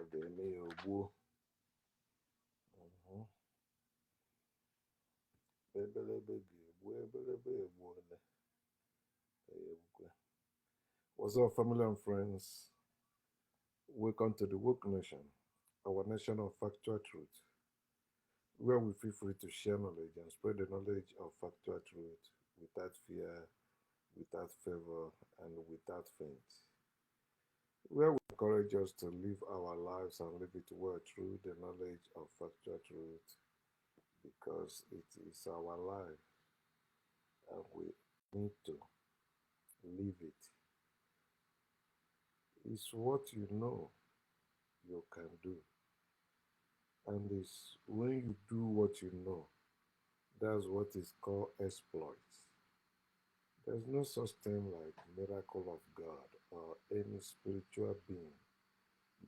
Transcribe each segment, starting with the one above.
ga-eme ya ogbuo. Ebelebe ga-egbu, ebelebe egbuole. What's up, family and friends? Welcome to the Woke Nation, our nation of factual truth, where we feel free to share knowledge and spread the knowledge of factual truth without fear, without favor, and without faint. Where we encourage us to live our lives and live it well through the knowledge of factual truth because it is our life and we need to live it. It's what you know you can do. And it's when you do what you know, that's what is called exploits. There's no such thing like miracle of God or any spiritual being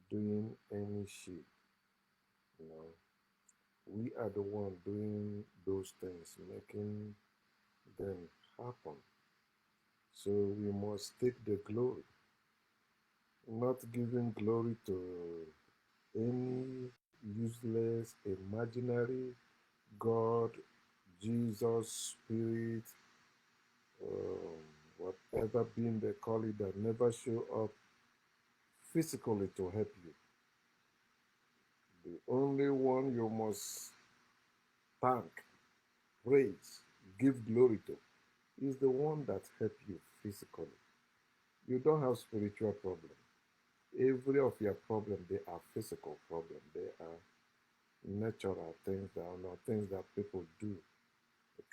doing any shit. You know, we are the one doing those things, making them happen. So we must take the glory, not giving glory to any useless, imaginary God, Jesus, Spirit, whatever being they call it that never show up physically to help you. The only one you must thank, praise, give glory to is the one that helped you physically. You don't have spiritual problem. Every of your problem, they are physical problem. They are natural things that are not things that people do.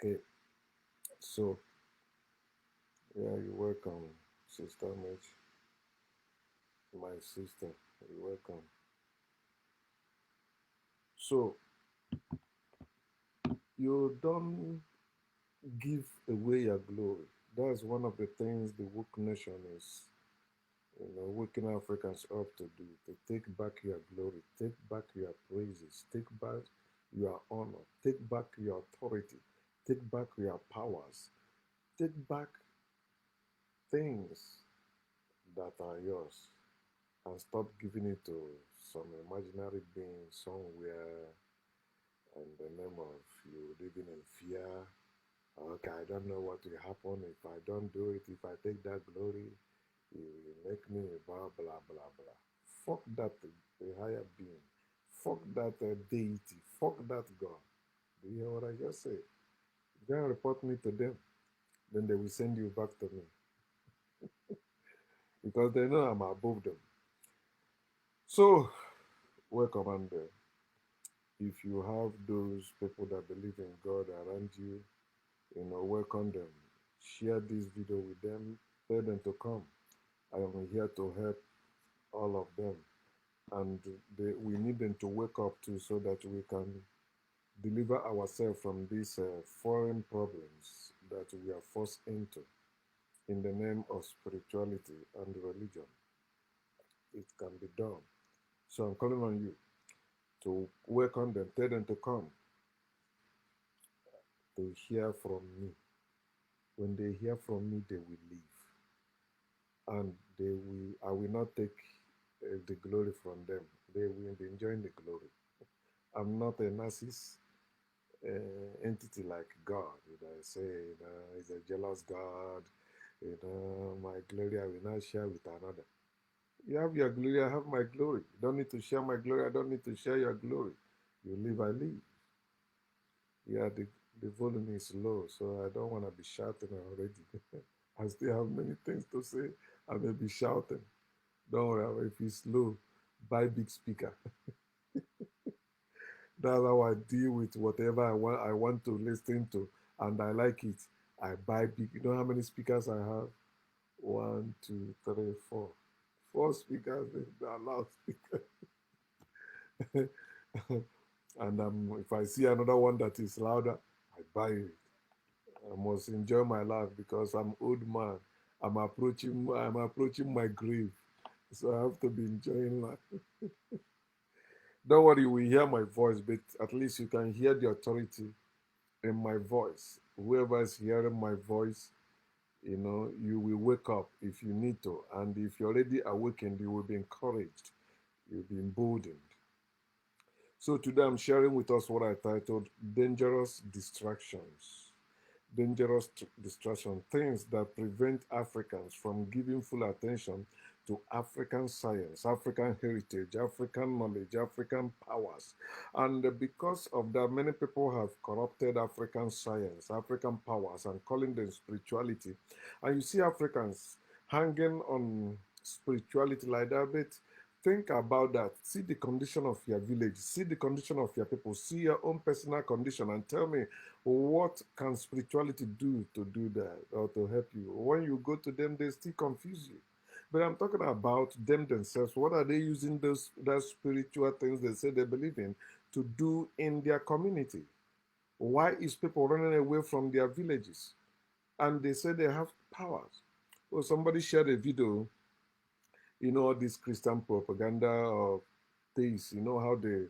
Okay, so yeah, you're welcome, Sister Mitch, my sister. You're welcome. So you don't give away your glory. That's one of the things the woke nation is, waking Africans up to do, to take back your glory, take back your praises, take back your honor, take back your authority, take back your powers, take back things that are yours and stop giving it to some imaginary being somewhere in the name of you living in fear. Okay, I don't know what will happen if I don't do it, if I take that glory, it will make me blah, blah, blah, blah. Fuck that higher being. Fuck that deity. Fuck that God. Do you hear what I just said? Go and report me to them. Then they will send you back to me. Because they know I'm above them. So, welcome, and if you have those people that believe in God around you, welcome them. Share this video with them. Tell them to come. I am here to help all of them. And we need them to wake up too so that we can deliver ourselves from these foreign problems that we are forced into in the name of spirituality and religion. It can be done. So I'm calling on you to welcome them, tell them to come to hear from me. When they hear from me, they will leave. And I will not take the glory from them. They will be enjoying the glory. I'm not a narcissist entity like God. I say, he's a jealous God. My glory I will not share with another. You have your glory, I have my glory. You don't need to share my glory, I don't need to share your glory. You live, I live. Yeah, the volume is low, so I don't want to be shouting already. I still have many things to say. I may be shouting. Don't worry, if it's low, buy big speaker. That's how I deal with whatever I want to listen to, and I like it. I buy big. You know how many speakers I have? One, two, three, four. Four speakers, they are loudspeakers. And if I see another one that is louder, I buy it. I must enjoy my life because I'm old man. I'm approaching my grave. So I have to be enjoying life. Don't worry, you will hear my voice, but at least you can hear the authority in my voice. Whoever is hearing my voice, you will wake up if you need to. And if you're already awakened, you will be encouraged You'll be emboldened. So today I'm sharing with us what I titled Dangerous Distractions. Dangerous distraction, things that prevent Africans from giving full attention to African science, African heritage, African knowledge, African powers. And because of that, many people have corrupted African science, African powers, and calling them spirituality. And you see Africans hanging on spirituality like that, but think about that. See the condition of your village, see the condition of your people, see your own personal condition, and tell me what can spirituality do that or to help you? When you go to them, they still confuse you. But I'm talking about them themselves. What are they using those that spiritual things they say they believe in to do in their community? Why is people running away from their villages? And they say they have powers. Well, somebody shared a video, all this Christian propaganda of things, how they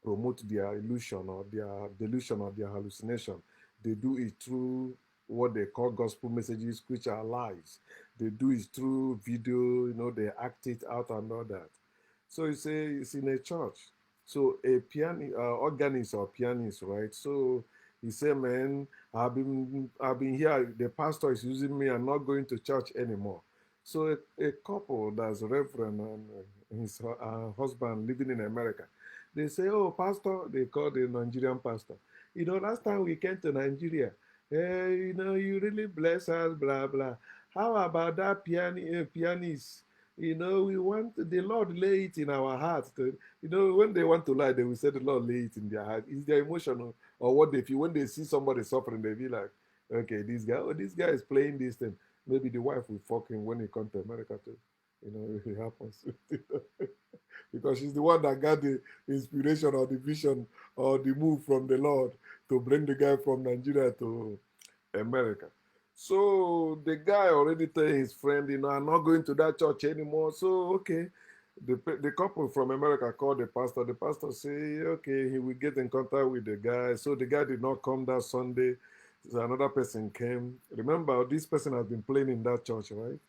promote their illusion or their delusion or their hallucination. They do it through what they call gospel messages, which are lies. They do it through video, they act it out and all that. So you say it's in a church. So a organist or pianist, right? So he said, "Man, I've been here. The pastor is using me. I'm not going to church anymore." So a couple that's reverend and his husband living in America, they say, "Oh, pastor," they call the Nigerian pastor. Last time we came to Nigeria, you really bless us, blah blah. How about that pianist? We want the Lord lay it in our hearts. When they want to lie, they will say the Lord lay it in their heart. It's their emotion or what they feel. When they see somebody suffering, they be like, okay, this guy is playing this thing. Maybe the wife will fuck him when he comes to America too. If it happens. Because she's the one that got the inspiration or the vision or the move from the Lord to bring the guy from Nigeria to America. So the guy already told his friend, I'm not going to that church anymore. So, okay. The couple from America called the pastor. The pastor say, okay, he will get in contact with the guy. So the guy did not come that Sunday. So another person came. Remember, this person has been playing in that church, right?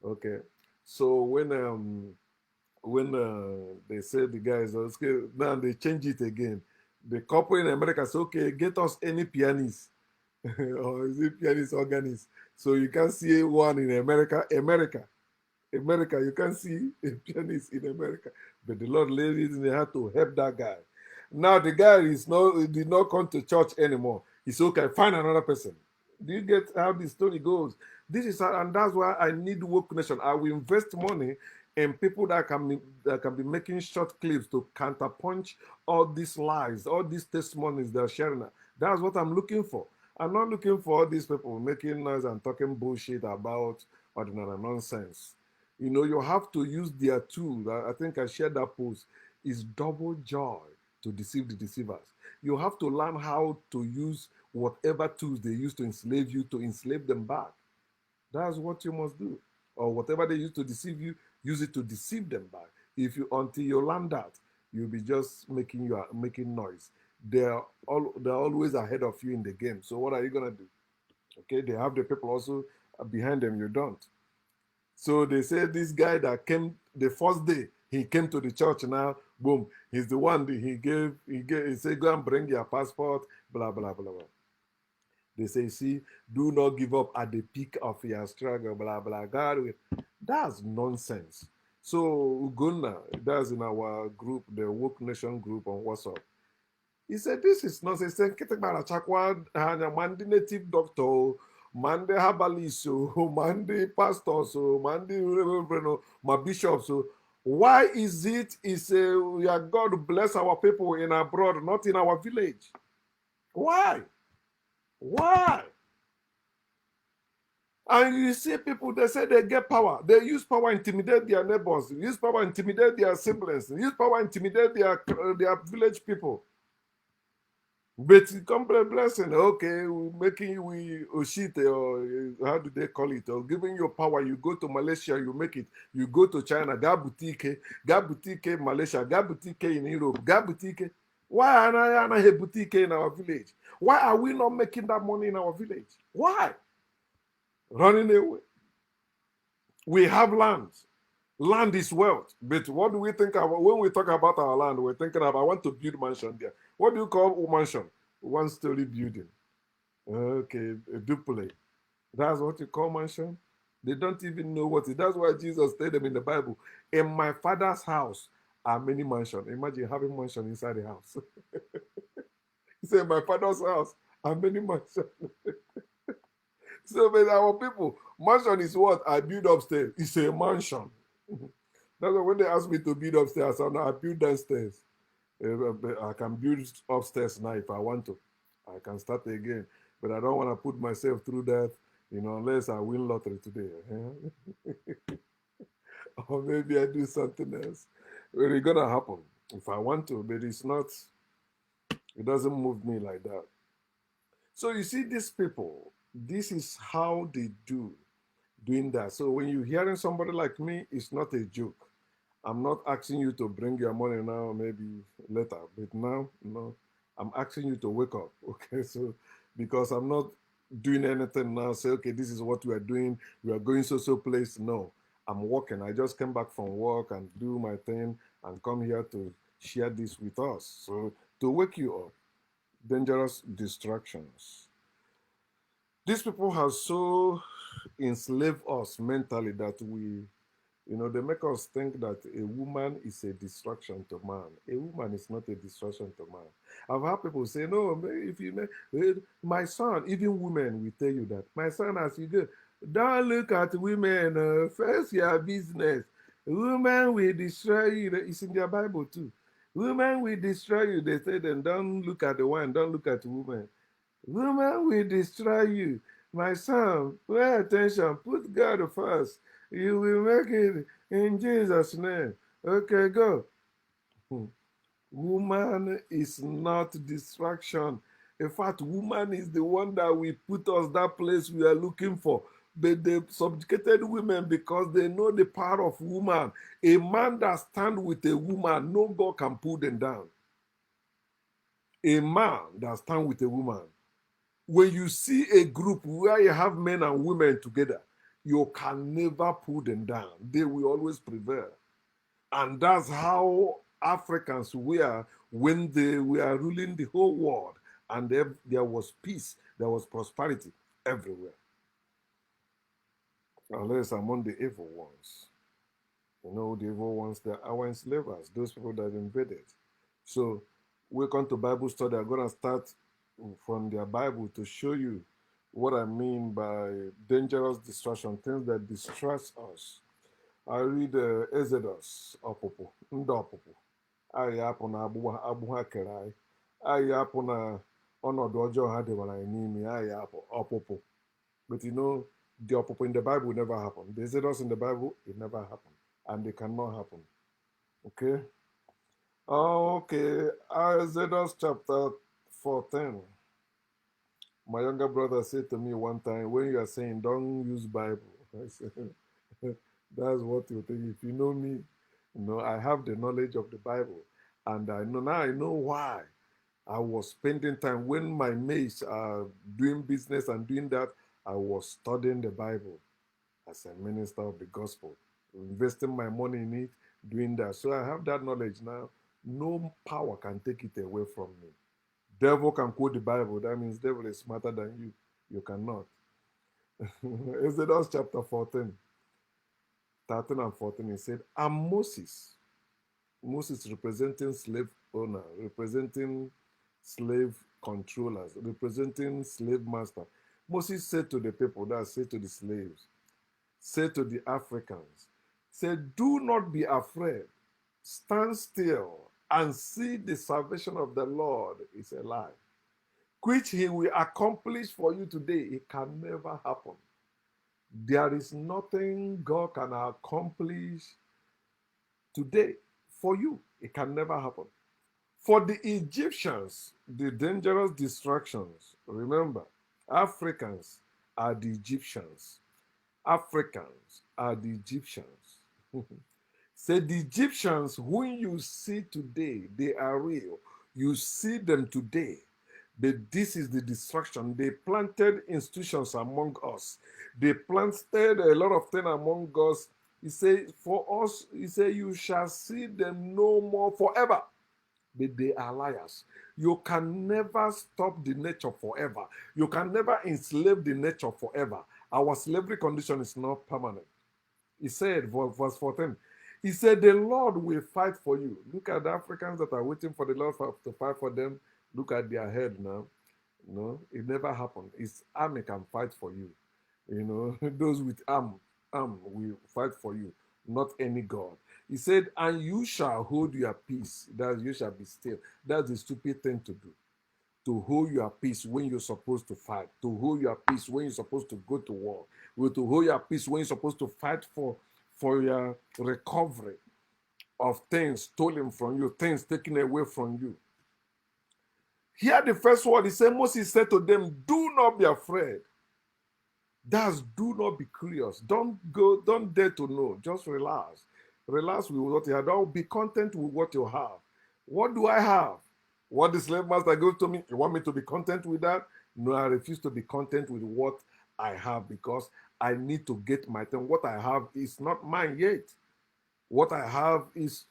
Okay. So when they said the guys, okay, now they change it again. The couple in America said, okay, get us any pianist. Or is it pianist organist? So you can see one in America, you can see a pianist in America. But the Lord laid it in the heart to help that guy. Now the guy did not come to church anymore. He said, okay, find another person. Do you get how the story goes? And that's why I need Woke Nation. I will invest money in people that can be making short clips to counterpunch all these lies, all these testimonies they're sharing. That's what I'm looking for. I'm not looking for all these people making noise and talking bullshit about ordinary nonsense. You have to use their tool. I think I shared that post. Is double joy to deceive the deceivers. You have to learn how to use whatever tools they use to enslave you to enslave them back. That's what you must do. Or whatever they use to deceive you, use it to deceive them back. Until you learn that, you'll be just making noise. They're always ahead of you in the game. So what are you gonna do? Okay, they have the people also behind them. You don't. So they say this guy that came the first day, he came to the church now, boom, he's the one that he said, go and bring your passport, blah, blah, blah, blah. They say, see, do not give up at the peak of your struggle, blah, blah. God, that's nonsense. So Ugonna, that's in our group, the Woke Nation group on WhatsApp. He said, this is nonsense. He said, "Ketekbara chakwa mandi native doctor, mandi herbalist, mandi pastors, mandi reverend, my bishops. Why is it we are God to bless our people in abroad, not in our village? Why? Why? And you see people, they say they get power. They use power to intimidate their neighbors, use power to intimidate their siblings, use power to intimidate their village people. But complete blessing, okay, we Oshite, or how do they call it, or giving you power, you go to Malaysia, you make it, you go to China, boutique, Malaysia, boutique in Europe, boutique. Why are not a boutique in our village? Why are we not making that money in our village? Why? Running away. We have lands. Land is wealth. But what do we think about when we talk about our land? We're thinking about, I want to build mansion there. What do you call mansion? One story building. Okay, a duplex. That's what you call mansion? They don't even know what it is. That's why Jesus told them in the Bible, in my father's house are many mansions. Imagine having mansion inside the house. He said, my father's house are many mansions. So, but our people, mansion is what I build upstairs. It's a mansion. That's why when they ask me to build upstairs, I build downstairs. I can build upstairs now if I want to. I can start again. But I don't want to put myself through that, unless I win lottery today. Or maybe I do something else. But it's going to happen if I want to, but it's not, it doesn't move me like that. So you see, these people, this is how they doing that. So when you're hearing somebody like me, it's not a joke. I'm not asking you to bring your money now, maybe later, but now, no, I'm asking you to wake up, okay? So, because I'm not doing anything now, say, okay, this is what we are doing, we are going so place. No, I'm working. I just came back from work and do my thing and come here to share this with us. So, to wake you up, dangerous distractions. These people have so enslaved us mentally that they make us think that a woman is a distraction to man. A woman is not a distraction to man. I've heard people say, no, if you my son, even women will tell you that. My son, as you go, don't look at women, first your business. Women will destroy you. It's in their Bible too. Women will destroy you. They say, then don't look at the one, don't look at women. Women will destroy you. My son, pay attention. Put God first. You will make it in Jesus' name. Okay, go. Woman is not distraction. In fact, woman is the one that will put us that place we are looking for. But they subjugated women because they know the power of woman. A man that stands with a woman, no God can pull them down. A man that stands with a woman, when you see a group where you have men and women together, you can never pull them down. They will always prevail. And that's how Africans were when they were ruling the whole world. And there was peace, there was prosperity everywhere. Unless among the evil ones. The evil ones, they're our enslavers, those people that invaded. So, welcome to Bible study. I'm going to start from their Bible to show you what I mean by dangerous distraction, things that distract us. I read Exodus ọpụpụ, ndị ọpụpụ. Anyị apụ na agbụ ha kere anyị. Anyị apụ na ọnọdụ ọjọọ ha dewara anyị n'ime. Anyị apụ ọpụpụ. But the ọpụpụ in the Bible never happened. The Exodus in the Bible, it never happened. And it cannot happen. Okay? Okay, Exodus chapter 14. My younger brother said to me one time, when you are saying don't use Bible, I said, that's what you think. If you know me, I have the knowledge of the Bible. And I know why I was spending time when my mates are doing business and doing that. I was studying the Bible as a minister of the gospel, investing my money in it, doing that. So I have that knowledge now. No power can take it away from me. Devil can quote the Bible. That means devil is smarter than you. You cannot. Exodus chapter 14, 13 and 14, he said, and Moses representing slave owner, representing slave controllers, representing slave master. Moses said to the people, that said to the slaves, said to the Africans, said, do not be afraid. Stand still and see the salvation of the Lord is alive, which he will accomplish for you today. It can never happen. There is nothing God can accomplish today for you. It can never happen. For the Egyptians, the dangerous distractions, remember, Africans are the Egyptians. Africans are the Egyptians. Say the Egyptians, whom you see today, they are real. You see them today. But this is the destruction. They planted institutions among us. They planted a lot of things among us. He said, for us, he said, you shall see them no more forever. But they are liars. You can never stop the nature forever. You can never enslave the nature forever. Our slavery condition is not permanent. He said, verse 14, he said, the Lord will fight for you. Look at the Africans that are waiting for the Lord to fight for them. Look at their head now. No, it never happened. His army can fight for you. You know, those with arm will fight for you, not any God. He said, and you shall hold your peace. That you shall be still. That's the stupid thing to do. To hold your peace when you're supposed to fight. To hold your peace when you're supposed to go to war. To hold your peace when you're supposed to fight for your recovery of things stolen from you, things taken away from you. Here the first word, he said, Moses said to them, do not be afraid. That's do not be curious. Don't dare to know. Just relax. Relax with what you have. Don't be content with what you have. What do I have? What the slave master gives to me? You want me to be content with that? No, I refuse to be content with what I have because I need to get my thing. What I have is not mine yet. What I have is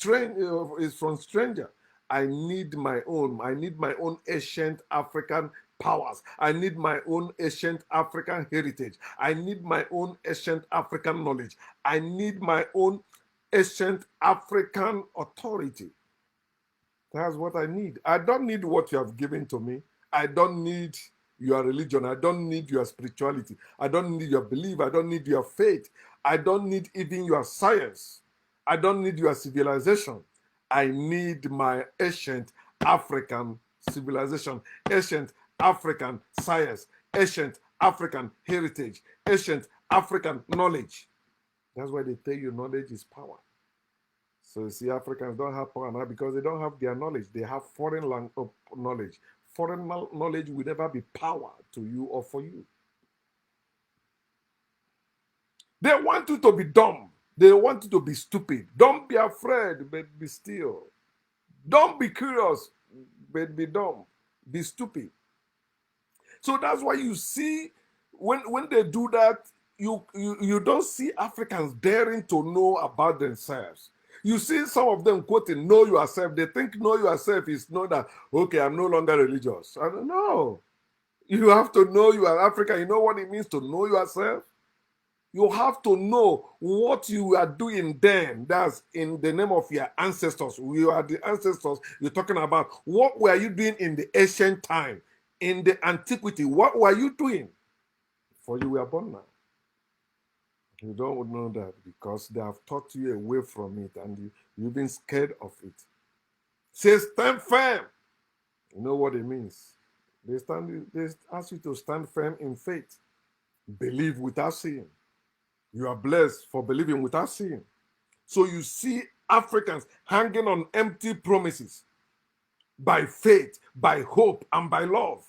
is from stranger. I need my own. I need my own ancient African powers. I need my own ancient African heritage. I need my own ancient African knowledge. I need my own ancient African authority. That's what I need. I don't need what you have given to me. I don't need your religion. I don't need your spirituality. I don't need your belief. I don't need your faith. I don't need even your science. I don't need your civilization. I need my ancient African civilization, ancient African science, ancient African heritage, ancient African knowledge. That's why they tell you knowledge is power. So you see, Africans don't have power now because they don't have their knowledge. They have foreign knowledge. Foreign knowledge will never be power to you or for you. They want you to be dumb. They want you to be stupid. Don't be afraid, but be still. Don't be curious, but be dumb. Be stupid. So that's why you see, when they do that, you don't see Africans daring to know about themselves. You see some of them quoting know yourself. They think know yourself is know that, okay, I'm no longer religious. I don't know. You have to know you are African. You know what it means to know yourself? You have to know what you are doing then. That's in the name of your ancestors. We are the ancestors you're talking about. What were you doing in the ancient time? In the antiquity, what were you doing? For you were born now. You don't know that because they have taught you away from it and you've been scared of it. Say stand firm. You know what it means. They ask you to stand firm in faith. Believe without seeing. You are blessed for believing without seeing. So you see Africans hanging on empty promises by faith, by hope, and by love.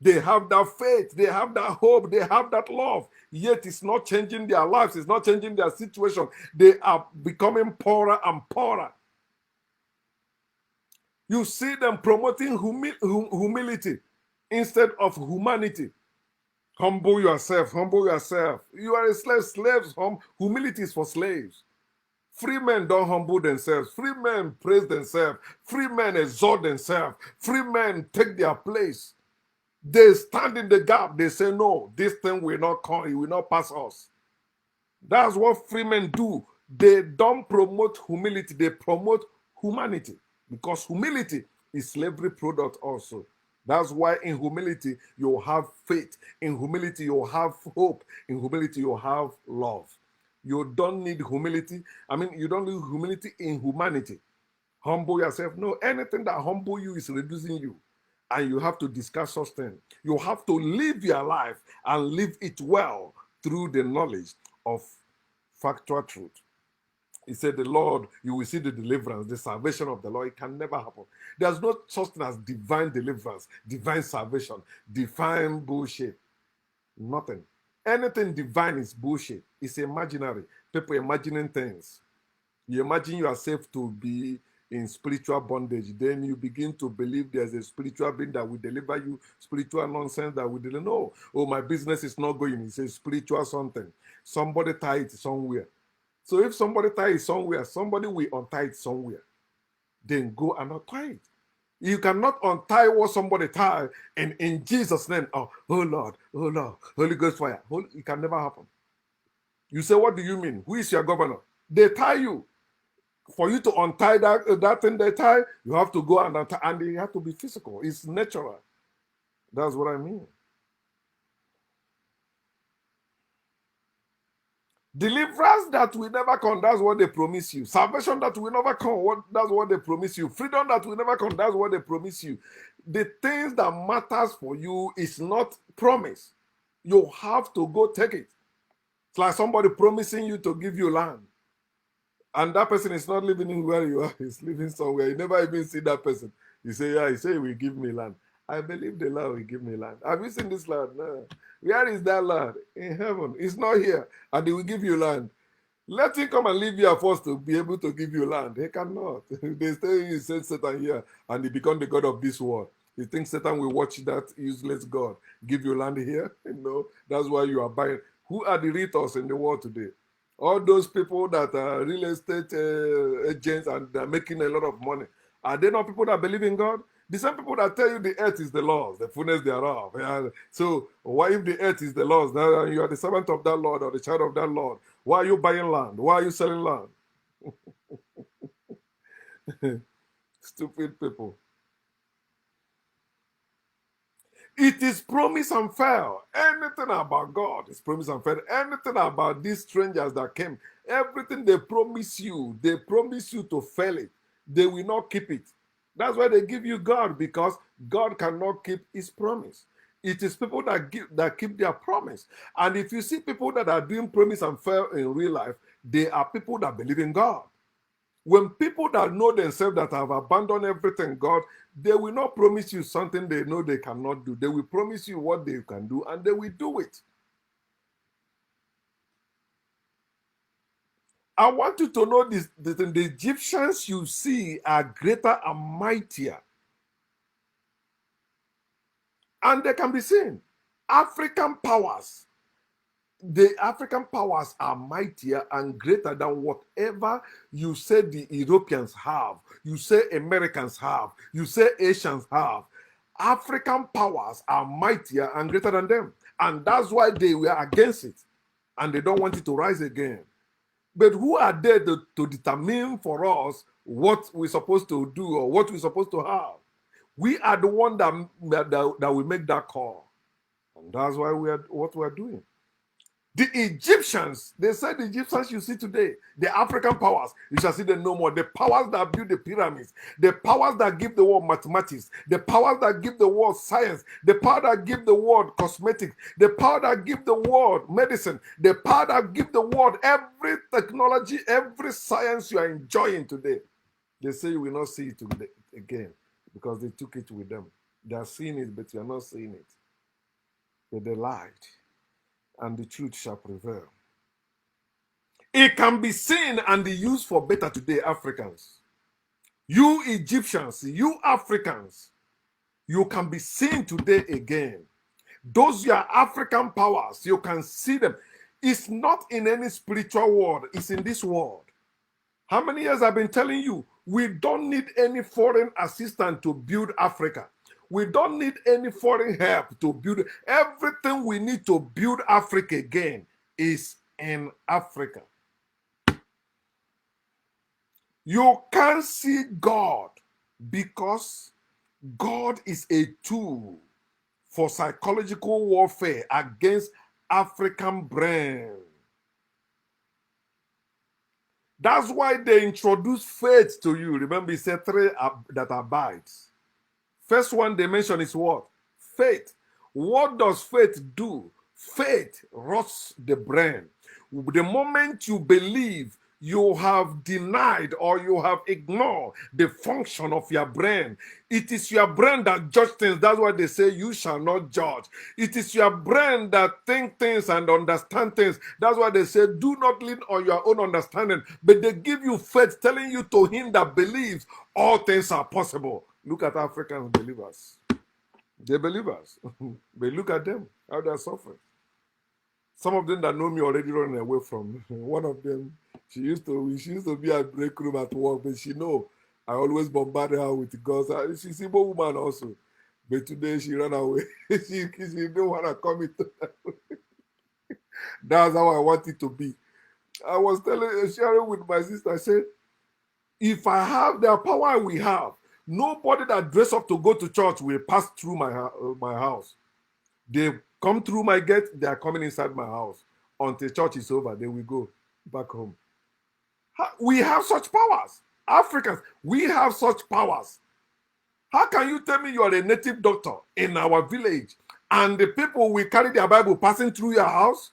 They have that faith, they have that hope, they have that love. Yet it's not changing their lives, it's not changing their situation. They are becoming poorer and poorer. You see them promoting humility instead of humanity. Humble yourself, humble yourself. You are a slave. Slaves, humility is for slaves. Free men don't humble themselves. Free men praise themselves. Free men exalt themselves. Free men take their place. They stand in the gap. They say, no, this thing will not come. It will not pass us. That's what free men do. They don't promote humility. They promote humanity. Because humility is slavery product also. That's why in humility, you have faith. In humility, you have hope. In humility, you have love. You don't need humility. I mean, you don't need humility in humanity. Humble yourself. No, anything that humble you is reducing you. And you have to discuss such things. You have to live your life and live it well through the knowledge of factual truth. He said, the Lord, you will see the deliverance, the salvation of the Lord. It can never happen. There's no such thing as divine deliverance, divine salvation, divine bullshit. Nothing. Anything divine is bullshit. It's imaginary. People imagining things. You imagine yourself to be in spiritual bondage. Then you begin to believe there's a spiritual being that will deliver you, spiritual nonsense that will deliver. No, oh, my business is not going. It's a spiritual something. Somebody tie it somewhere. So if somebody tie it somewhere, somebody will untie it somewhere. Then go and untie it. You cannot untie what somebody tied, and in Jesus' name, oh Lord, Holy Ghost fire. It can never happen. You say, what do you mean? Who is your governor? They tie you. For you to untie that thing they tie, you have to go and untie, and it has to be physical. It's natural. That's what I mean. Deliverance that will never come, that's what they promise you. Salvation that will never come, that's what they promise you. Freedom that will never come, that's what they promise you. The things that matters for you is not promise. You have to go take it. It's like somebody promising you to give you land. And that person is not living in where you are, he's living somewhere. You never even see that person. You say, yeah, he say he will give me land. I believe the Lord will give me land. Have you seen this land? No. Where is that land? In heaven. It's not here. And he will give you land. Let him come and live here first to be able to give you land. He cannot. They say he sent Satan here and he become the God of this world. You think Satan will watch that useless God give you land here? No. That's why you are buying. Who are the renters in the world today? All those people that are real estate agents and they're making a lot of money. Are they not people that believe in God? The same people that tell you the earth is the Lord's, the fullness thereof. Yeah. So why, if the earth is the Lord's, now you are the servant of that Lord or the child of that Lord, why are you buying land? Why are you selling land? Stupid people. It is promise and fail. Anything about God is promise and fail. Anything about these strangers that came, everything they promise you to fail it. They will not keep it. That's why they give you God, because God cannot keep his promise. It is people that keep their promise. And if you see people that are doing promise and fail in real life, they are people that believe in God. When people that know themselves, that have abandoned everything, God, they will not promise you something they know they cannot do. They will promise you what they can do, and they will do it. I want you to know this: the Egyptians you see are greater and mightier. And they can be seen. African powers, the African powers are mightier and greater than whatever you say the Europeans have, you say Americans have, you say Asians have. African powers are mightier and greater than them. And that's why they were against it. And they don't want it to rise again. But who are they to determine for us what we're supposed to do or what we're supposed to have? We are the one that will make that call. And that's why what we're doing. The Egyptians, they said the Egyptians you see today, the African powers, you shall see them no more. The powers that build the pyramids, the powers that give the world mathematics, the powers that give the world science, the power that give the world cosmetics, the power that give the world medicine, the power that give the world every technology, every science you are enjoying today. They say you will not see it again because they took it with them. They are seeing it, but you are not seeing it. But they lied. And the truth shall prevail. It can be seen and used for better today, Africans. You Egyptians, you Africans, you can be seen today again. Those your African powers, you can see them. It's not in any spiritual world, it's in this world. How many years I've been telling you, we don't need any foreign assistance to build Africa. We don't need any foreign help to build. Everything we need to build Africa again is in Africa. You can't see God because God is a tool for psychological warfare against African brain. That's why they introduce faith to you. Remember, he said three that abides. First one they mention is what? Faith. What does faith do? Faith rots the brain. The moment you believe, you have denied or you have ignored the function of your brain. It is your brain that judges things. That's why they say you shall not judge. It is your brain that think things and understand things. That's why they say do not lean on your own understanding, but they give you faith, telling you to him that believes all things are possible. Look at African believers. They're believers. But look at them, how they're suffering. Some of them that know me already running away from. One of them, she used to be at break room at work, but she know I always bombard her with girls. She's a woman also. But today she ran away. she didn't want to come into that. That's how I want it to be. I was sharing with my sister, I said, if I have the power we have, nobody that dress up to go to church will pass through my house. They come through my gate, they are coming inside my house. Until church is over, they will go back home. We have such powers. Africans, we have such powers. How can you tell me you are a native doctor in our village and the people will carry their Bible passing through your house?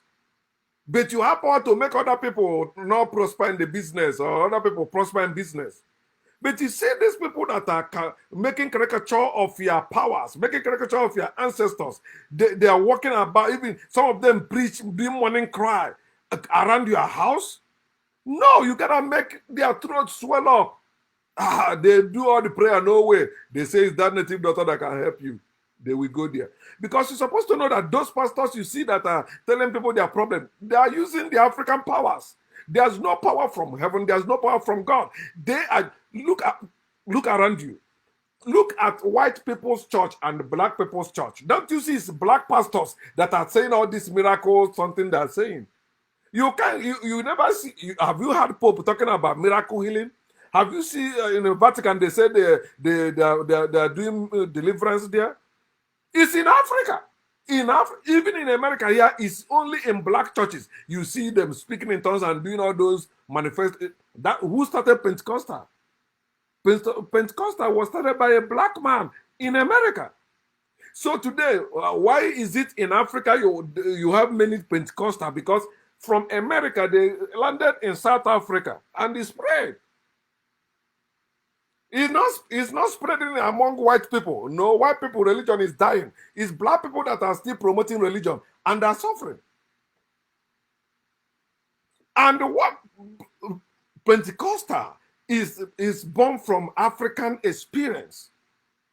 But you have power to make other people not prosper in the business or other people prosper in business. But you see these people that are making caricature of your powers, making caricature of your ancestors, they are walking about, even some of them preach, do morning cry around your house. No, you gotta make their throat swell up. They do all the prayer, no way. They say it's that native doctor that can help you. They will go there. Because you're supposed to know that those pastors you see that are telling people their problem, they are using the African powers. There's no power from heaven. There's no power from God. They are, look around you. Look at white people's church and black people's church. Don't you see it's black pastors that are saying all these miracles, something they're saying? You never see, have you heard Pope talking about miracle healing? Have you seen in the Vatican, they said they're doing deliverance there? It's in Africa. Even in America here, it's only in black churches. You see them speaking in tongues and doing all those manifest. Who started Pentecostal? Pentecostal was started by a black man in America. So today, why is it in Africa you have many Pentecostal? Because from America, they landed in South Africa and they spread. It's not spreading among white people. No, white people religion is dying. It's black people that are still promoting religion and are suffering. And what Pentecostal is born from African experience.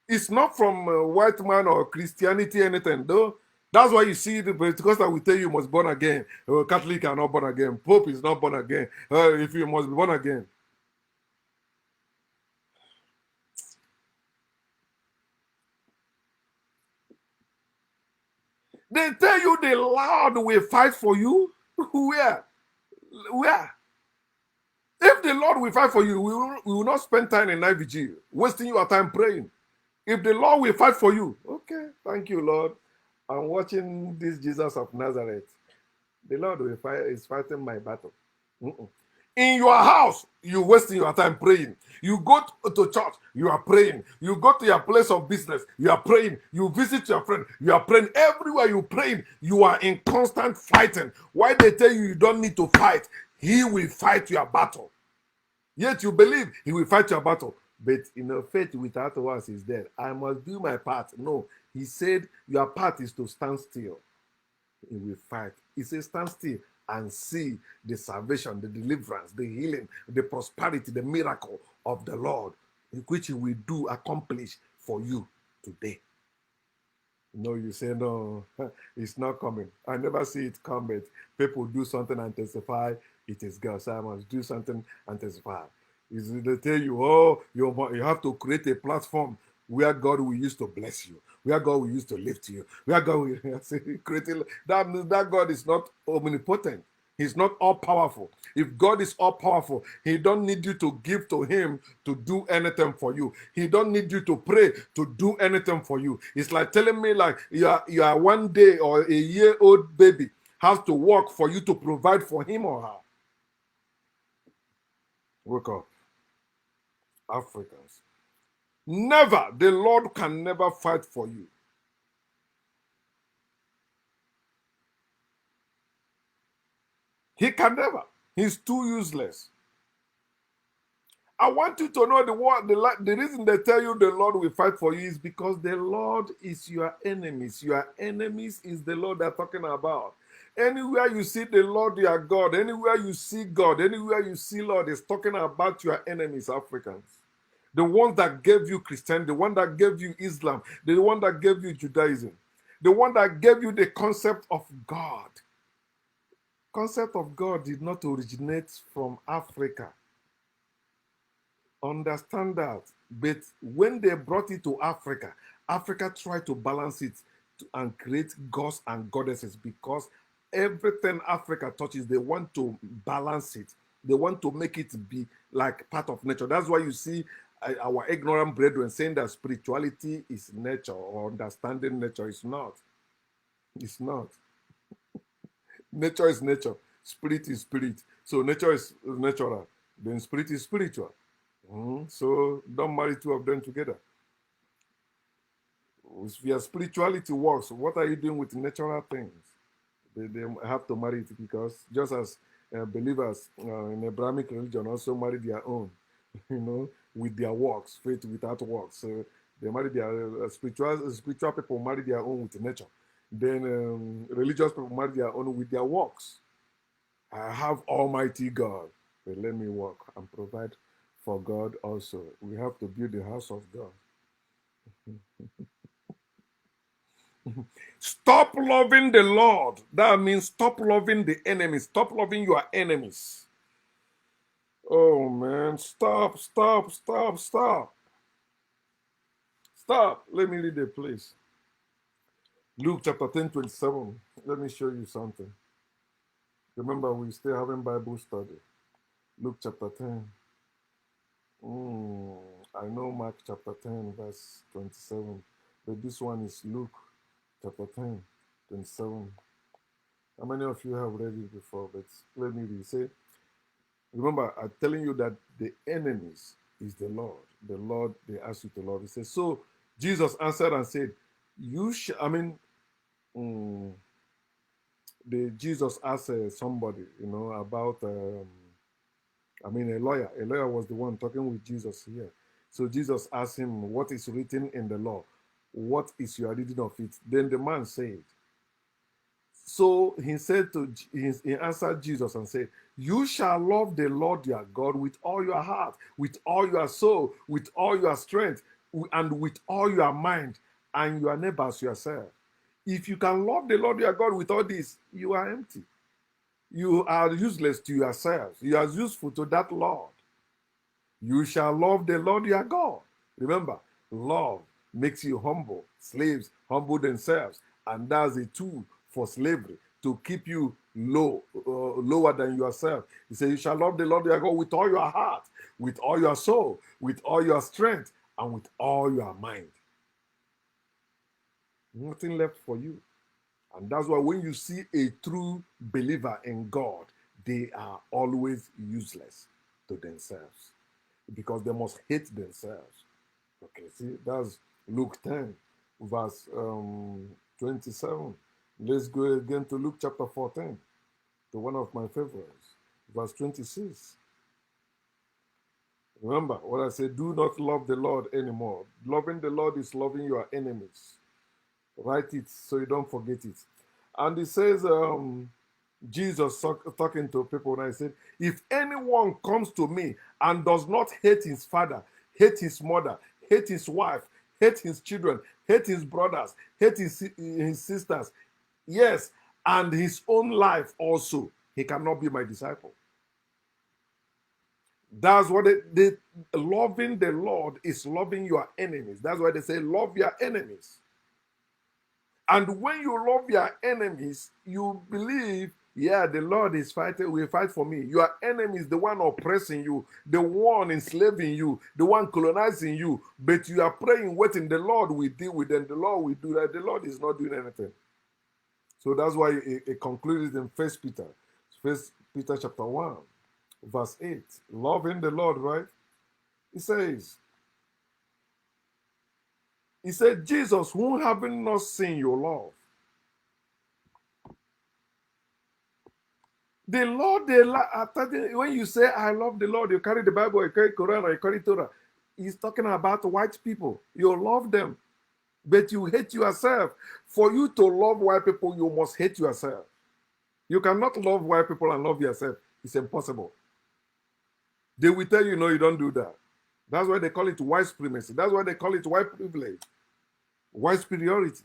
It's not from white man or Christianity, anything, though. That's why you see the Pentecostal will tell you must born again. Catholic are not born again. Pope is not born again. If you must be born again. They tell you the Lord will fight for you. Where? If the Lord will fight for you, we will not spend time in night vigil, wasting your time praying. If the Lord will fight for you, okay, thank you, Lord. I'm watching this Jesus of Nazareth. The Lord is fighting my battle. In your house, you wasting your time praying. You go to church, you are praying. You go to your place of business, you are praying. You visit your friend, you are praying. Everywhere you praying, you are in constant fighting. Why they tell you don't need to fight? He will fight your battle. Yet you believe he will fight your battle. But faith without works is dead. I must do my part. No, he said your part is to stand still. He will fight. He says stand still and see the salvation, the deliverance, the healing, the prosperity, the miracle of the Lord, which he will accomplish for you today. No, you say no, it's not coming. I never see it come, but people do something and testify, it is God. So I must do something and testify. They tell you, oh, you have to create a platform where God will use to bless you, where God will use to lift you, where God will create that God is not omnipotent. He's not all powerful. If God is all powerful, he don't need you to give to him to do anything for you. He don't need you to pray to do anything for you. It's like telling me like you are 1 day or a year-old baby has to work for you to provide for him or her. Wake up. Africans. Never. The Lord can never fight for you. He can never. He's too useless. I want you to know the reason they tell you the Lord will fight for you is because the Lord is your enemies. Your enemies is the Lord they're talking about. Anywhere you see the Lord your God, anywhere you see God, anywhere you see Lord is talking about your enemies, Africans. The ones that gave you Christianity, the one that gave you Islam, the one that gave you Judaism, the one that gave you the concept of God. Concept of God did not originate from Africa. Understand that. But when they brought it to Africa, Africa tried to balance it and create gods and goddesses because everything Africa touches, they want to balance it. They want to make it be like part of nature. That's why you see our ignorant brethren saying that spirituality is nature or understanding nature is not. It's not. Nature is nature. Spirit is spirit. So nature is natural. Then spirit is spiritual. So don't marry two of them together. If your spirituality works, what are you doing with natural things? They have to marry it because just as believers in Abrahamic religion also marry their own, with their works, faith without works. So they marry their spiritual people marry their own with nature. Then religious people marry their own with their works. I have Almighty God, but let me work and provide for God also. We have to build the house of God. Stop loving the Lord. That means stop loving the enemies. Stop loving your enemies. Oh man, stop. Stop. Let me read the place. Luke chapter 10:27. Let me show you something. Remember, we still having Bible study. Luke chapter 10. I know Mark chapter 10, verse 27, but this one is Luke chapter 10, 27. How many of you have read it before? But let me read. Say, remember, I'm telling you that the enemies is the Lord. The Lord, they ask you to love. He says, so Jesus answered and said, Jesus asked somebody, about, a lawyer. A lawyer was the one talking with Jesus here. So Jesus asked him, what is written in the law? What is your reading of it? Then the man said, so he answered Jesus and said, you shall love the Lord your God with all your heart, with all your soul, with all your strength, and with all your mind, and your neighbors yourself. If you can love the Lord your God with all this, you are empty. You are useless to yourselves. You are useful to that Lord. You shall love the Lord your God. Remember, love makes you humble. Slaves humble themselves, and that's a tool for slavery to keep you lower than yourself. He said, you shall love the Lord your God with all your heart, with all your soul, with all your strength, and with all your mind. Nothing left for you. And that's why when you see a true believer in God, they are always useless to themselves because they must hate themselves. Okay, see, that's Luke 10, verse 27. Let's go again to Luke chapter 14, to one of my favorites, verse 26. Remember what I said, do not love the Lord anymore. Loving the Lord is loving your enemies. Write it so you don't forget it. And it says, Jesus talking to people, and I said, if anyone comes to me and does not hate his father, hate his mother, hate his wife, hate his children, hate his brothers, hate his sisters, yes, and his own life also, he cannot be my disciple. That's what loving the Lord is loving your enemies. That's why they say, love your enemies. And when you love your enemies, you believe, yeah, the Lord is fighting, will fight for me. Your enemy is the one oppressing you, the one enslaving you, the one colonizing you. But you are praying, waiting, the Lord will deal with them, the Lord will do that. The Lord is not doing anything. So that's why it concluded in First Peter chapter 1, verse 8. Loving the Lord, right? It said, Jesus, whom having not seen your love. The Lord, when you say, I love the Lord, you carry the Bible, you carry Quran, or you carry Torah. He's talking about white people. You love them, but you hate yourself. For you to love white people, you must hate yourself. You cannot love white people and love yourself. It's impossible. They will tell you, no, you don't do that. That's why they call it white supremacy. That's why they call it white privilege, white superiority.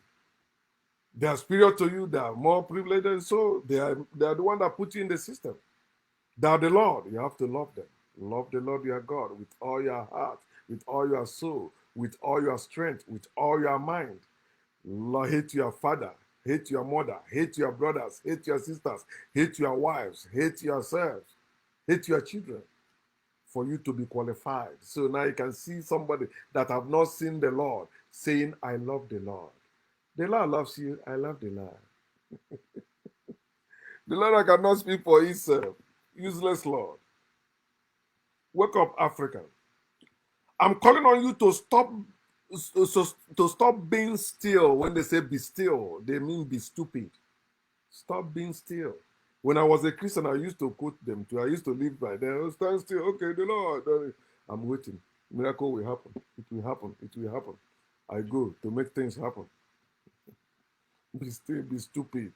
They are superior to you, they are more privileged, and so they are the one that put you in the system. They are the Lord. You have to love them. Love the Lord your God with all your heart, with all your soul, with all your strength, with all your mind. Lord, hate your father, hate your mother, hate your brothers, hate your sisters, hate your wives, hate yourselves, hate your children, for you to be qualified. So now you can see somebody that have not seen the Lord saying, I love the Lord. The Lord loves you. I love the Lord. The Lord that cannot speak for himself. Useless Lord. Wake up, African. I'm calling on you to stop being still. When they say be still, they mean be stupid. Stop being still. When I was a Christian, I used to quote them too. I used to live by them. Stand still. Okay, the Lord. I'm waiting. Miracle will happen. It will happen. It will happen. I go to make things happen. Be still, be stupid.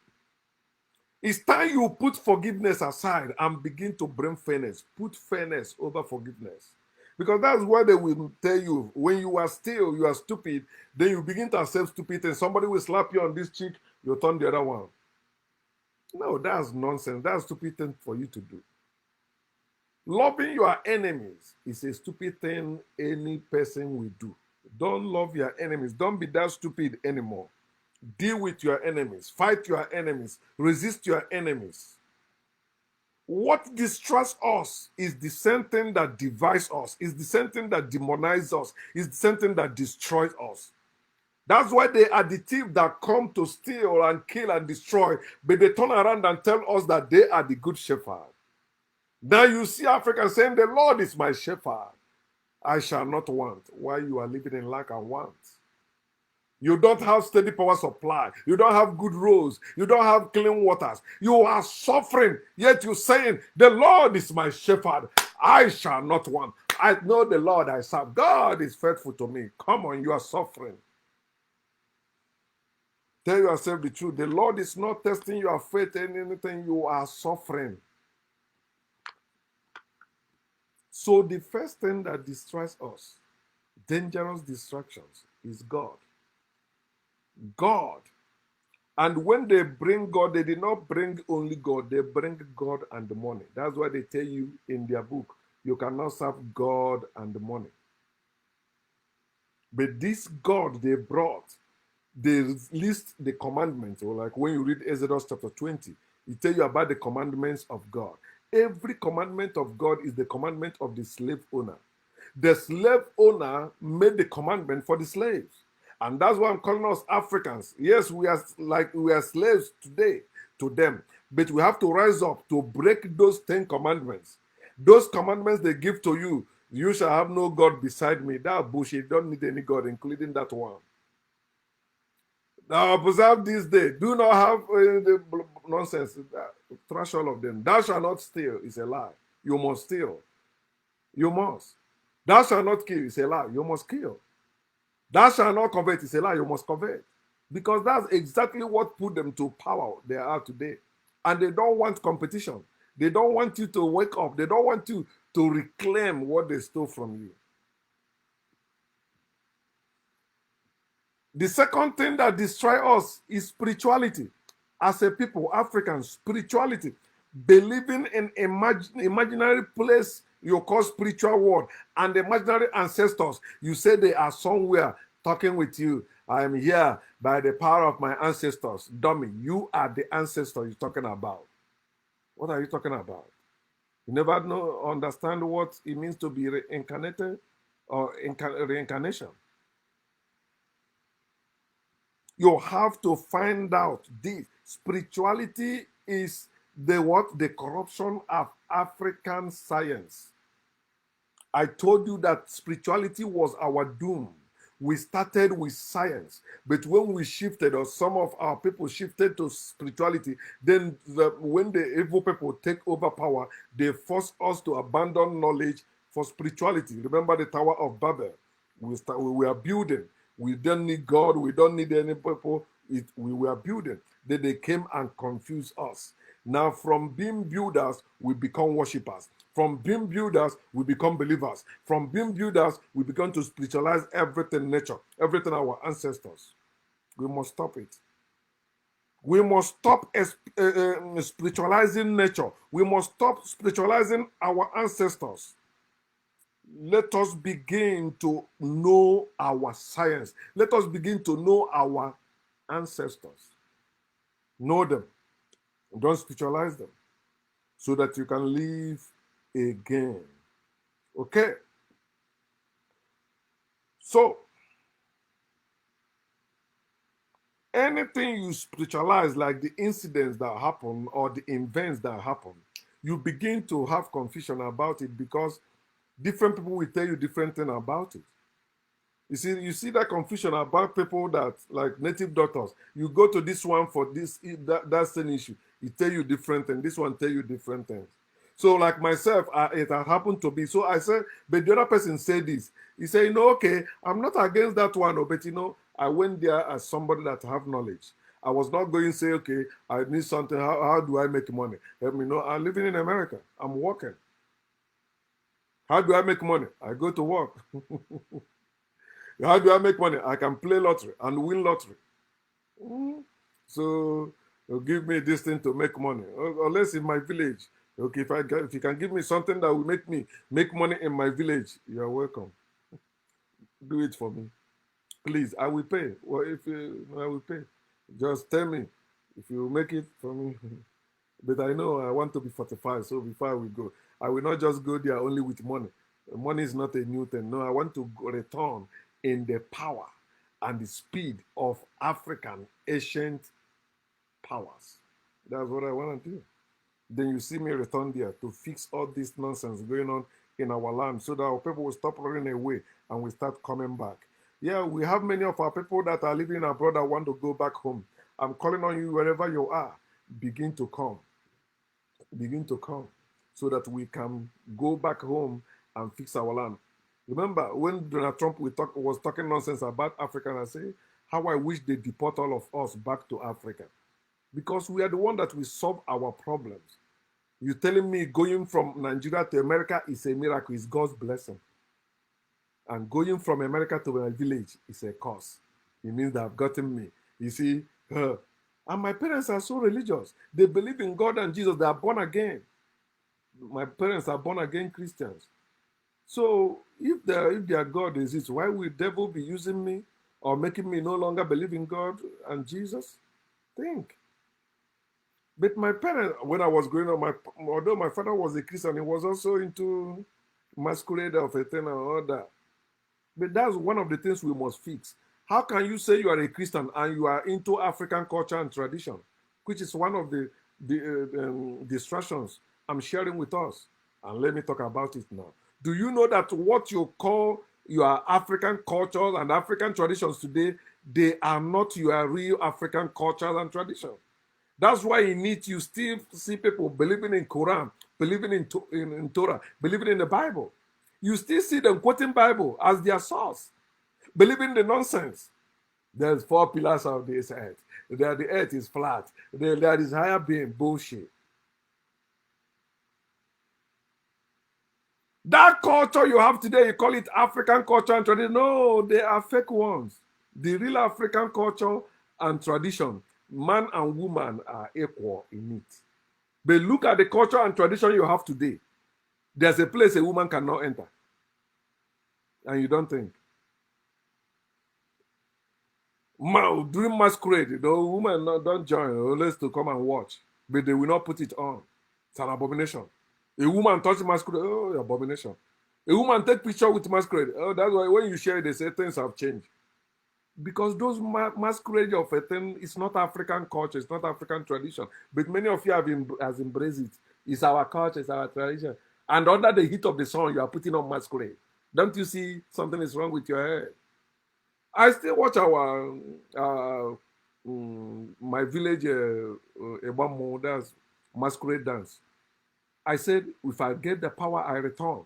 It's time you put forgiveness aside and begin to bring fairness. Put fairness over forgiveness. Because that's what they will tell you. When you are still, you are stupid, then you begin to accept stupid and somebody will slap you on this cheek, you turn the other one. No, that's nonsense. That's stupid thing for you to do. Loving your enemies is a stupid thing any person will do. Don't love your enemies. Don't be that stupid anymore. Deal with your enemies. Fight your enemies. Resist your enemies. What distrusts us is the same thing that divides us, is the same thing that demonizes us, is the same thing that destroys us. That's why they are the thief that come to steal and kill and destroy, but they turn around and tell us that they are the good shepherd. Now you see Africans saying, the Lord is my shepherd. I shall not want. While you are living in lack and want. You don't have steady power supply. You don't have good roads. You don't have clean waters. You are suffering, yet you're saying, the Lord is my shepherd. I shall not want. I know the Lord I serve. God is faithful to me. Come on, you are suffering. Tell yourself the truth. The Lord is not testing your faith in anything. You are suffering. So the first thing that destroys us, dangerous distractions, is God. God. And when they bring God, they did not bring only God, they bring God and the money. That's why they tell you in their book, you cannot serve God and the money. But this God they brought, they list the commandments, or like when you read Exodus chapter 20, it tell you about the commandments of God. Every commandment of God is the commandment of the slave owner. The slave owner made the commandment for the slaves. And that's why I'm calling us Africans. Yes, we are slaves today to them, but we have to rise up to break those 10 commandments. Those commandments they give to you, you shall have no God beside me. That bullshit, you don't need any God, including that one. Now observe this day. Do not have the nonsense. Trash all of them. Thou shalt not steal is a lie. You must steal. You must. Thou shalt not kill is a lie. You must kill. Thou shalt not covet is a lie. You must covet. Because that's exactly what put them to power they are today. And they don't want competition. They don't want you to wake up. They don't want you to reclaim what they stole from you. The second thing that destroys us is spirituality. As a people, Africans, spirituality, believing in imaginary place you call spiritual world and imaginary ancestors. You say they are somewhere talking with you. I am here by the power of my ancestors. Dummy, you are the ancestor you're talking about. What are you talking about? You never understand what it means to be reincarnated or reincarnation. You have to find out this. Spirituality is the corruption of African science. I told you that spirituality was our doom. We started with science, but when we shifted, or some of our people shifted to spirituality, then when the evil people take over power, they force us to abandon knowledge for spirituality. Remember the Tower of Babel? We are building. We don't need God. We don't need any people. We were building. Then they came and confused us. Now, from being builders, we become worshippers. From being builders, we become believers. From being builders, we begin to spiritualize everything nature, everything our ancestors. We must stop it. We must stop spiritualizing nature. We must stop spiritualizing our ancestors. Let us begin to know our science. Let us begin to know our ancestors. Know them. Don't spiritualize them so that you can live again. Okay? So, anything you spiritualize, like the incidents that happen or the events that happen, you begin to have confusion about it because different people will tell you different things about it. You see that confusion about people that, like native doctors, you go to this one for this, that same issue. He tell you different things. This one tell you different things. So, like myself, it has happened to be. So I said, but the other person said this. He said, okay, I'm not against that one, but I went there as somebody that have knowledge. I was not going to say, okay, I need something. How do I make money? Let me know. I'm living in America. I'm working. How do I make money? I go to work. How do I make money? I can play lottery and win lottery. So give me this thing to make money. Unless in my village. Okay, if you can give me something that will make me make money in my village, you're welcome. Do it for me. Please, I will pay. Well, I will pay. Just tell me if you make it for me. But I know I want to be 45, so before I will go, I will not just go there only with money. Money is not a new thing. No, I want to return in the power and the speed of African ancient powers. That's what I want to do. Then you see me return there to fix all this nonsense going on in our land so that our people will stop running away and we start coming back. Yeah, we have many of our people that are living abroad that want to go back home. I'm calling on you wherever you are. Begin to come. Begin to come so that we can go back home and fix our land. Remember when Donald Trump was talking nonsense about Africa, and I say, how I wish they deport all of us back to Africa. Because we are the one that will solve our problems. You're telling me going from Nigeria to America is a miracle, it's God's blessing. And going from America to my village is a curse. It means they have gotten me. You see, and my parents are so religious. They believe in God and Jesus. They are born again. My parents are born again Christians. So if their God exists, why would the devil be using me or making me no longer believe in God and Jesus? Think. But my parents, when I was growing up, although my father was a Christian, he was also into masquerade of a thing and all that. But that's one of the things we must fix. How can you say you are a Christian and you are into African culture and tradition, which is one of the distractions I'm sharing with us? And let me talk about it now. Do you know that what you call your African cultures and African traditions today, they are not your real African cultures and traditions? That's why in it you still see people believing in Quran, believing in Torah, believing in the Bible. You still see them quoting Bible as their source, believing the nonsense. There's 4 pillars of this earth. The earth is flat. There is higher being, bullshit. That culture you have today, you call it African culture and tradition. No, they are fake ones. The real African culture and tradition, man and woman are equal in it. But look at the culture and tradition you have today. There's a place a woman cannot enter. And you don't think. During masquerade, the women don't join unless to come and watch. But they will not put it on. It's an abomination. A woman touch masquerade, oh, abomination. A woman take picture with masquerade. Oh, that's why when you share it, they say things have changed. Because those masquerade of a thing, it's not African culture, it's not African tradition. But many of you has embraced it. It's our culture, it's our tradition. And under the heat of the sun, you are putting on masquerade. Don't you see something is wrong with your head? I still watch our my village Ebamo, that's masquerade dance. I said, if I get the power, I return.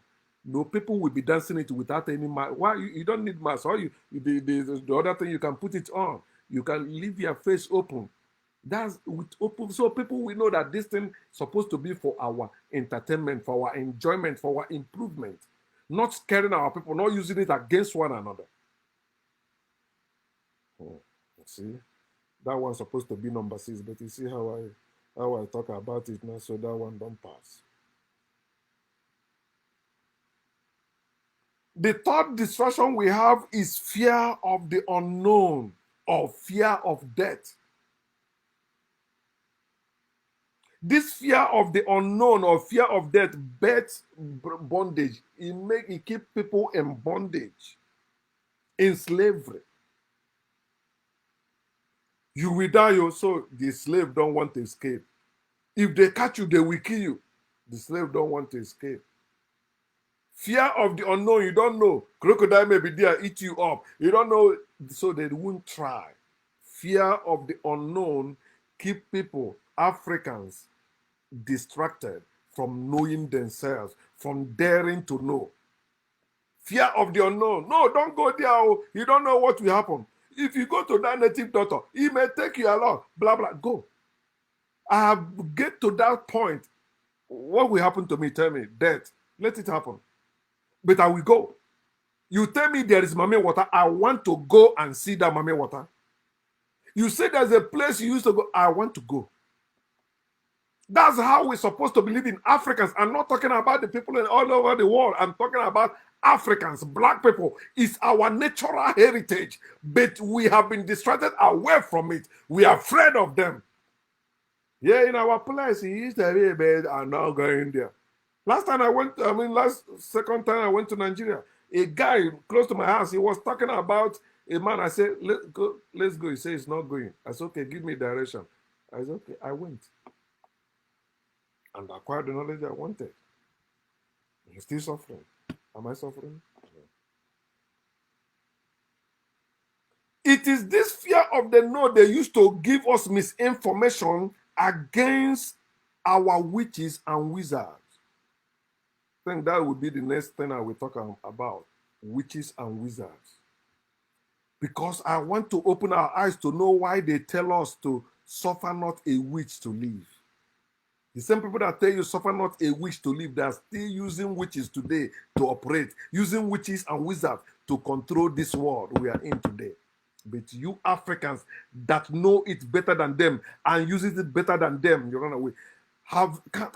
No, people will be dancing it without any mask. Why? You don't need mask. Or the other thing, you can put it on. You can leave your face open. That's with open, so people will know that this thing is supposed to be for our entertainment, for our enjoyment, for our improvement, not scaring our people, not using it against one another. Hmm. See, that one's supposed to be number 6, but you see how I talk about it now, so that one don't pass. The third distraction we have is fear of the unknown or fear of death. This fear of the unknown or fear of death bets bondage. It keep people in bondage, in slavery. You will die also. The slave don't want to escape. If they catch you, they will kill you. The slave don't want to escape. Fear of the unknown. You don't know. Crocodile may be there, eat you up. You don't know, so they won't try. Fear of the unknown keep people, Africans, distracted from knowing themselves, from daring to know. Fear of the unknown. No, don't go there. Oh. You don't know what will happen. If you go to that native doctor, he may take you along. Blah blah. Go. I have get to that point. What will happen to me? Tell me. Death. Let it happen. But I will go. You tell me there is Mame water. I want to go and see that Mame water. You say there's a place you used to go. I want to go. That's how we're supposed to believe in Africans. I'm not talking about the people all over the world. I'm talking about Africans, black people. It's our natural heritage, but we have been distracted away from it. We are afraid of them. Yeah, in our place, he used to be a bed and now going there. Second time I went to Nigeria, a guy close to my house, he was talking about a man. I said, let's go. He said, it's not going. I said, okay, give me direction. I said, okay, I went and acquired the knowledge I wanted. I'm still suffering. Am I suffering? It is this fear of the no they used to give us misinformation against our witches and wizards. I think that would be the next thing I will talk about, witches and wizards. Because I want to open our eyes to know why they tell us to suffer not a witch to live. The same people that tell you suffer not a witch to live, they are still using witches today to operate, using witches and wizards to control this world we are in today. But you Africans that know it better than them and uses it better than them, you run away.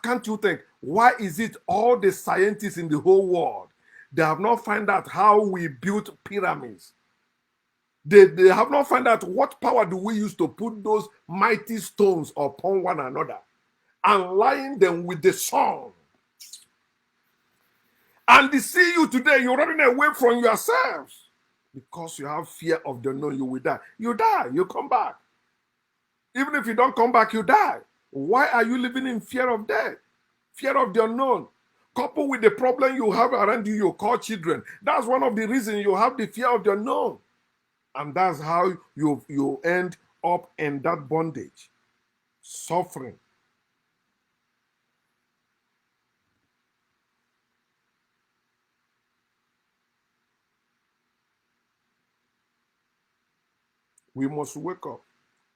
Can't you think, why is it all the scientists in the whole world, they have not found out how we built pyramids? They have not found out what power do we use to put those mighty stones upon one another and line them with the sun. And they see you today, you're running away from yourselves because you have fear of the unknown. You will die. You die, you come back. Even if you don't come back, you die. Why are you living in fear of death? Fear of the unknown. Coupled with the problem you have around you, you call children. That's one of the reasons you have the fear of the unknown. And that's how you end up in that bondage, suffering. We must wake up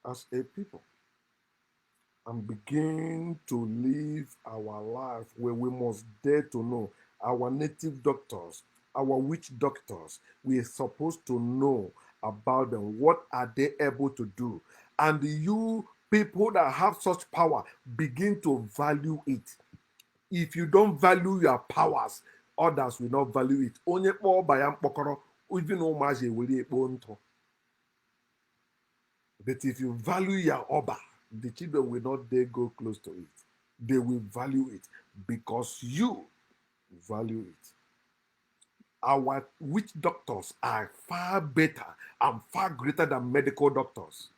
as a people and begin to live our life where we must dare to know our native doctors, our witch doctors. We are supposed to know about them. What are they able to do? And you people that have such power, begin to value it. If you don't value your powers, others will not value it. Onye kpọọ ọba ya mkpọkọrọ, even ụmụazị ewere ekpo ntụ. But if you value your oba, the children will not dare go close to it. They will value it because you value it. Our witch doctors are far better and far greater than medical doctors.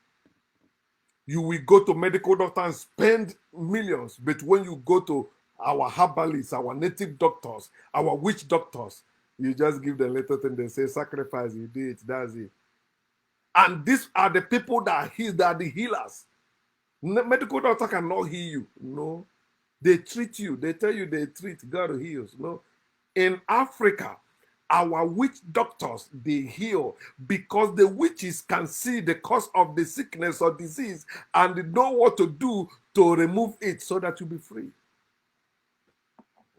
You will go to medical doctor and spend millions, but when you go to our herbalists, our native doctors, our witch doctors, you just give them little thing, they say sacrifice, you do it, that's it. And these are the people that heal, that are the healers. Medical doctor cannot heal you. No. They treat you. They tell you they treat. God heals. No. In Africa, our witch doctors, they heal because the witches can see the cause of the sickness or disease and they know what to do to remove it so that you be free.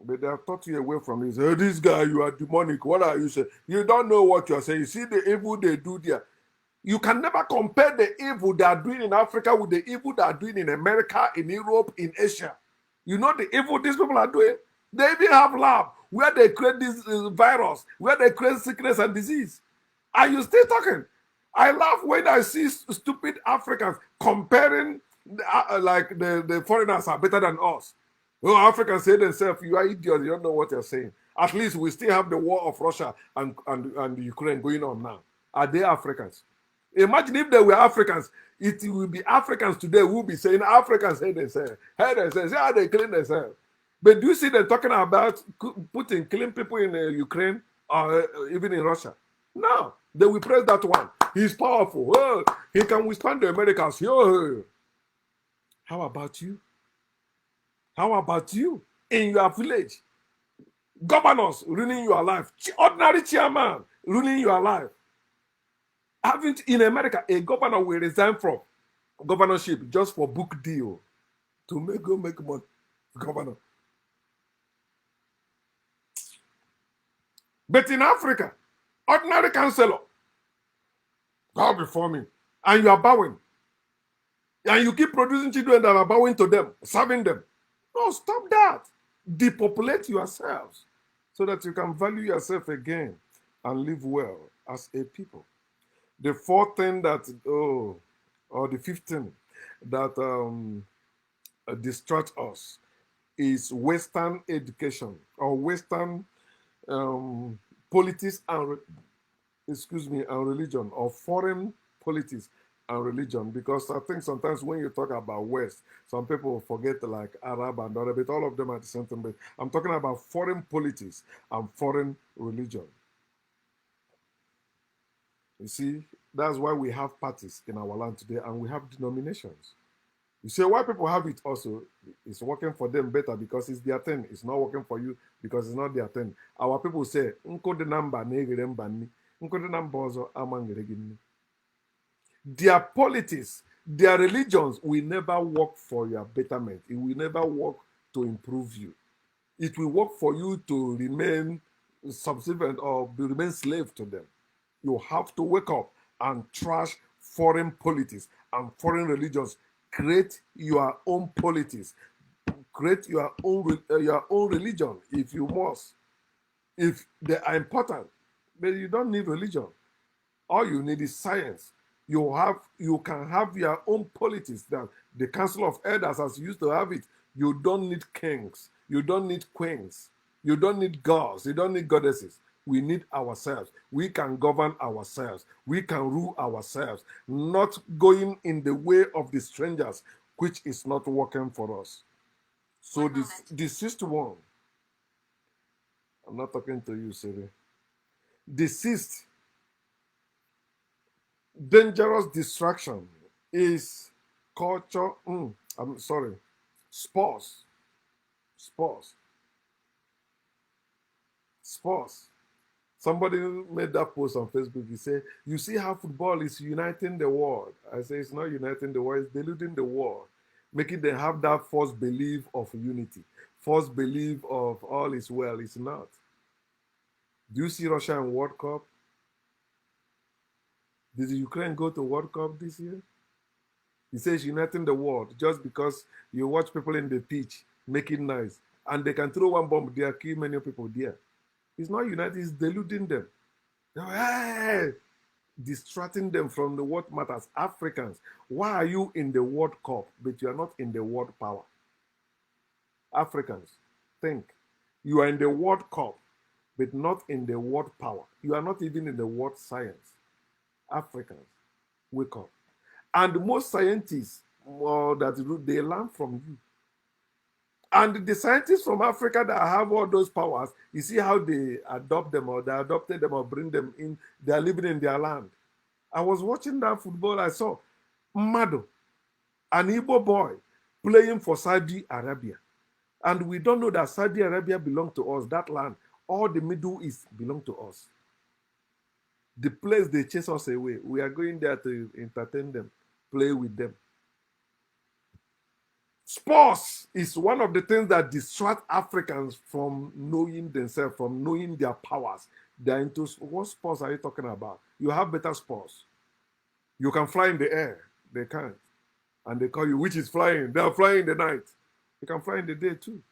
But they have taught you away from this. Hey, this guy, you are demonic. What are you saying? You don't know what you are saying. You see the evil they do there. You can never compare the evil they are doing in Africa with the evil they are doing in America, in Europe, in Asia. You know the evil these people are doing? They even have lab where they create this virus, where they create sickness and disease. Are you still talking? I laugh when I see stupid Africans comparing like the foreigners are better than us. Oh, Africans say themselves, you are idiots, you don't know what you're saying. At least we still have the war of Russia and Ukraine going on now. Are they Africans? Imagine if they were Africans, it will be Africans today who will be saying Africans hate themselves. Hate themselves. See how they clean themselves. But do you see them talking about putting killing people in Ukraine or even in Russia? No, they will praise that one. He's powerful. Oh, he can withstand the Americans. Oh. How about you? How about you in your village? Governors ruining your life. Ordinary chairman ruining your life. Haven't in America a governor will resign from governorship just for book deal to make money. Governor. But in Africa, ordinary councillor, bow before me, and you are bowing, and you keep producing children that are bowing to them, serving them. No, stop that. Depopulate yourselves so that you can value yourself again and live well as a people. The fourth thing that, or the fifth thing that distracts us is Western education or Western politics and and religion, or foreign politics and religion. Because I think sometimes when you talk about West, some people forget like Arab and other, but all of them are the same thing. But I'm talking about foreign politics and foreign religion. You see, that's why we have parties in our land today and we have denominations. You see, why people have it also, it's working for them better because it's their thing. It's not working for you because it's not their thing. Our people say, "Nko de namba negere mbani, nko de namba ozo amangere gini." Their politics, their religions will never work for your betterment. It will never work to improve you. It will work for you to remain subservient or remain slave to them. You have to wake up and trash foreign politics and foreign religions. Create your own politics. Create your own religion if you must. If they are important, but you don't need religion. All you need is science. You can have your own politics. That the Council of Elders as you used to have it. You don't need kings. You don't need queens. You don't need gods. You don't need goddesses. We need ourselves. We can govern ourselves. We can rule ourselves, not going in the way of the strangers, which is not working for us. So the sixth one, I'm not talking to you, Siri. The sixth dangerous distraction is culture. I'm sorry, sports. Sports. Sports. Somebody made that post on Facebook. He said, "You see how football is uniting the world." I say, "It's not uniting the world, it's deluding the world, making them have that false belief of unity, false belief of all is well. It's not. Do you see Russia in World Cup? Did Ukraine go to World Cup this year? He says uniting the world just because you watch people in the pitch making noise and they can throw one bomb there, kill many people there. It's not united, it's deluding them. Hey! Distracting them from the what matters. Africans, why are you in the World Cup but you are not in the world power? Africans, think. You are in the World Cup but not in the world power. You are not even in the world science. Africans, wake up. And most scientists that they learn from you. And the scientists from Africa that have all those powers, you see how they adopt them or they adopted them or bring them in, they are living in their land. I was watching that football. I saw Mado, an Igbo boy, playing for Saudi Arabia. And we don't know that Saudi Arabia belongs to us, that land. All the Middle East belong to us. The place they chase us away, we are going there to entertain them, play with them. Sports is one of the things that distract Africans from knowing themselves, from knowing their powers. They're into what sports are you talking about? You have better sports. You can fly in the air. They can't. And they call you, which is flying. They are flying in the night. You can fly in the day too.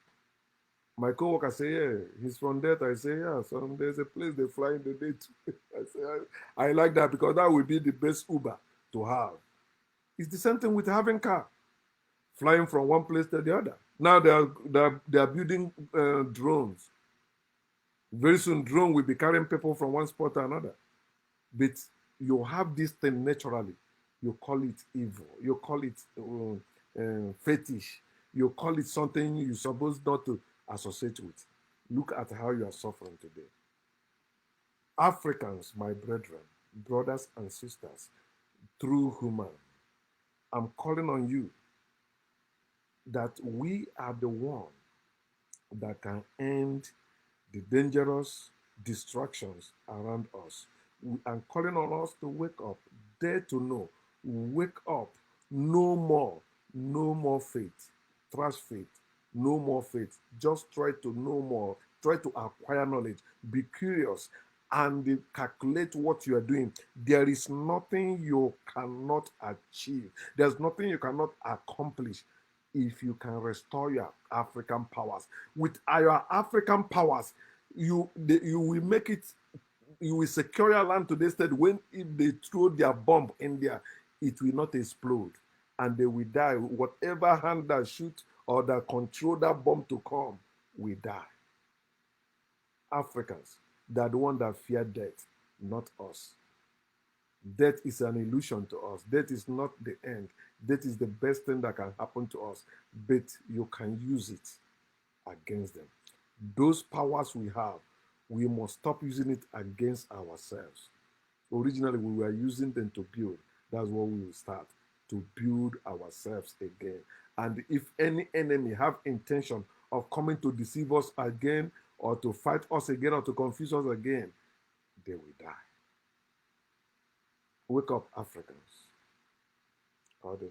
My coworker say, yeah, he's from that. I say, yeah, so there's a place they fly in the day too. I say, I like that because that will be the best Uber to have. It's the same thing with having car, flying from one place to the other. Now they are building drones. Very soon, drone will be carrying people from one spot to another. But you have this thing naturally. You call it evil. You call it fetish. You call it something you're supposed not to associate with. Look at how you are suffering today. Africans, my brethren, brothers and sisters, through human, I'm calling on you that we are the one that can end the dangerous distractions around us. I'm calling on us to wake up, dare to know, wake up, no more, no more faith, trash faith, no more faith. Just try to know more, try to acquire knowledge, be curious, and calculate what you are doing. There is nothing you cannot achieve, there's nothing you cannot accomplish if you can restore your African powers. With your African powers, you will make it, you will secure your land to the state when if they throw their bomb in there, it will not explode and they will die. Whatever hand that shoot or that control that bomb to come will die. Africans, they are the one that fear death, not us. Death is an illusion to us. Death is not the end. Death is the best thing that can happen to us, but you can use it against them. Those powers we have, we must stop using it against ourselves. Originally, we were using them to build. That's what we will start, to build ourselves again. And if any enemy have intention of coming to deceive us again, or to fight us again, or to confuse us again, they will die. Wake up, Africans. Pardon.